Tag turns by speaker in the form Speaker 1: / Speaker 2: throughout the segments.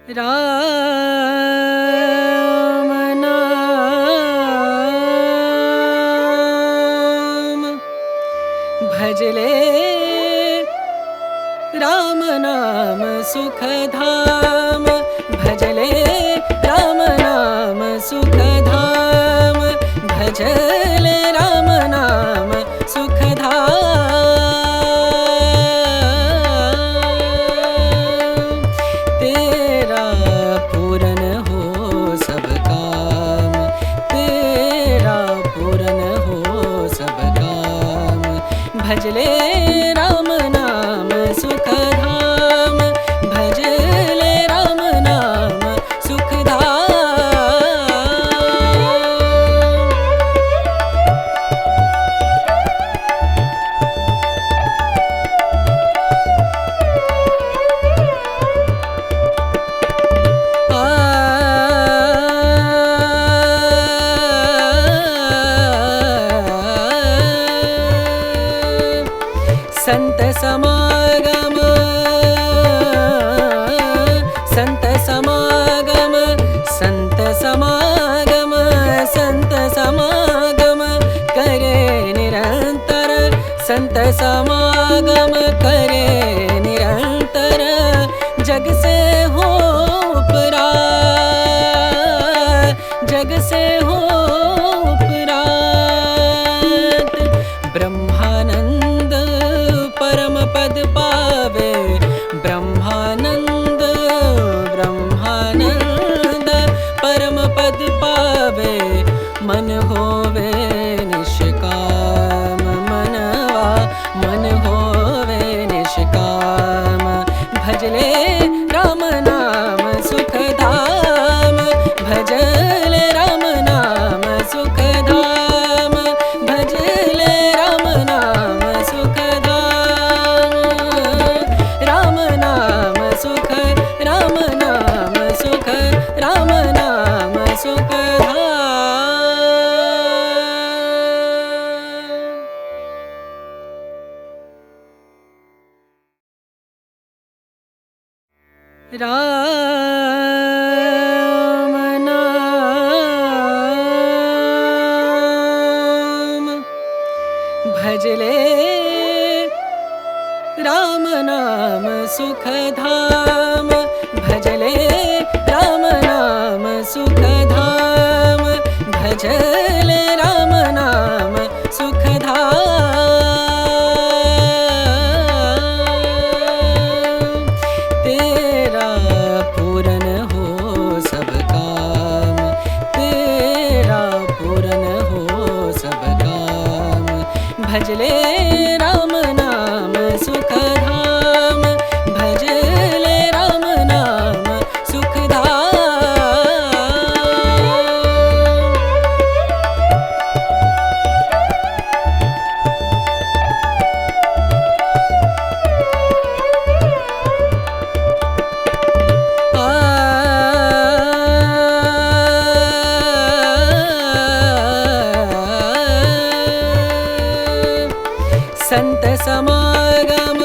Speaker 1: राम नाम भजले राम नाम सुखधाम भजले राम नाम सुखधाम भजले राम नाम सुखधाम तेरा पूरन हो सब काम तेरा पूरन हो सब काम भजले राम नाम सुखधाम भजले राम नाम सुखधाम संत समागम संत समागम संत समागम संत समागम करे निरंतर संत समागम करे निरंतर जग से हो उपरात जग से हो उपरात ब्रह्मानंद परम पद पावे ब्रह्मानंद ब्रह्मानंद परम पद पावे मन होवे निष्काम मनवा मन होवे निष्काम भजले राम नाम सुखधाम भजले राम नाम सुखधाम भजले राम नाम सुखधाम राम नाम सुख राम नाम सुख राम नाम सुखधाम राम नाम भजले राम नाम सुखधाम भजले राम नाम सुखधाम भजले राम नाम सुखधाम तेरा पूरन हो सब काम तेरा पूरन हो सब काम भजले राम नाम सुखधाम भजले राम नाम सुखधाम संत समागम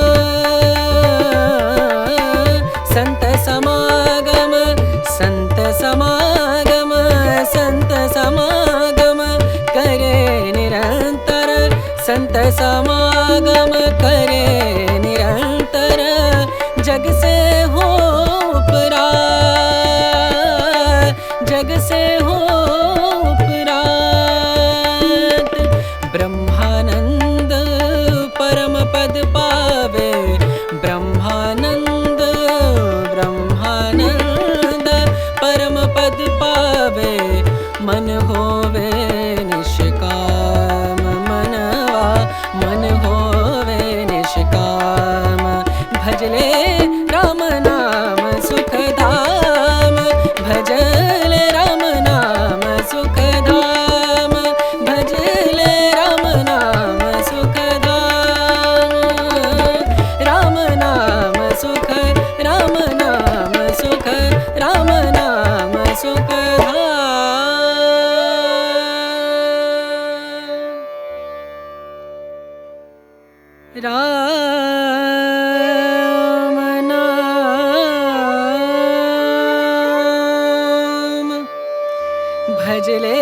Speaker 1: संत समागम संत समागम संत समागम करे निरंतर संत समागम करे निरंतर जग से हो उपरात जग से हो उपरात ब्रह्मानंद परम पद पावे ब्रह्मानंद ब्रह्मानंद परम पद पावे मन होवे निष्काम मनवा मन होवे निष्काम भजले राम नाम सुखधाम भजले राम नाम सुखधाम भजले राम नाम सुखधाम राम नाम सुख राम नाम सुख राम नाम सुखधाम भजले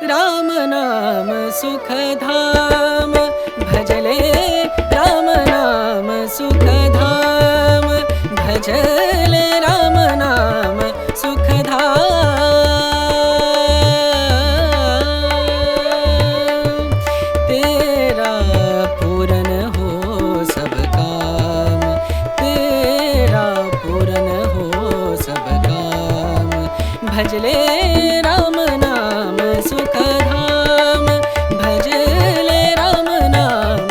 Speaker 1: राम नाम सुखधाम भजले राम नाम सुखधाम भजले राम नाम सुखधाम तेरा पूरन हो सब काम तेरा पूरन हो सब काम भजले राम नाम सुखधाम भजले राम नाम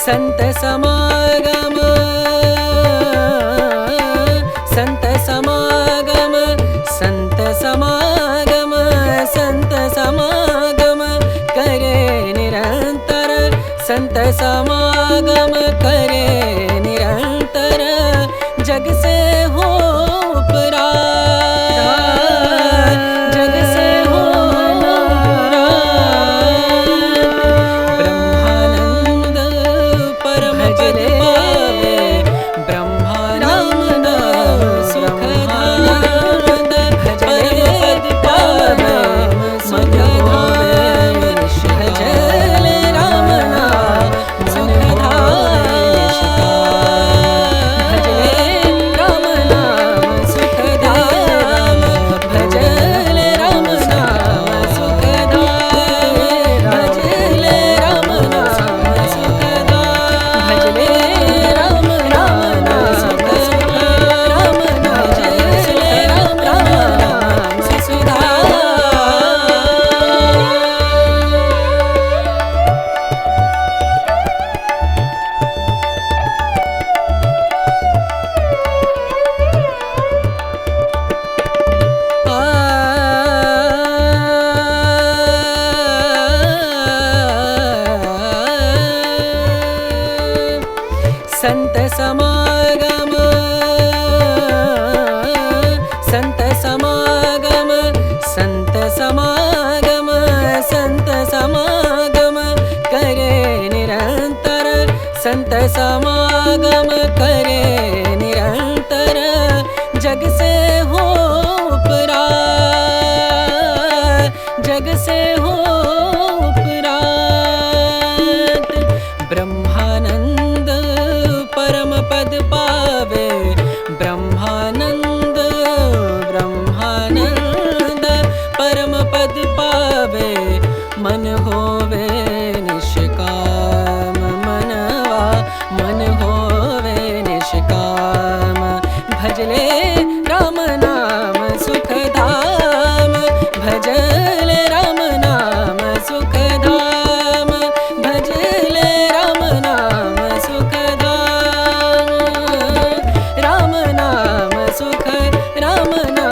Speaker 1: संत समागम संत समागम संत समागम संत समागम करे निरंतर संत समागम करे निरंतर जग से हो उपरात जग से हो संत समागम संत समागम संत समागम संत समागम करे निरंतर संत समागम करे निरंतर जग से हो उपरात जग से हो उपरात ब्रह्मानंद परम पद पावे ब्रह्मानंद ब्रह्मानंद परम पद पावे मन होवे निष्काम मनवा मन होवे निष्काम भजले राम नाम सुखधाम भजले राम नाम सुखधाम भजले राम नाम सुखधाम राम नाम सुख राम नाम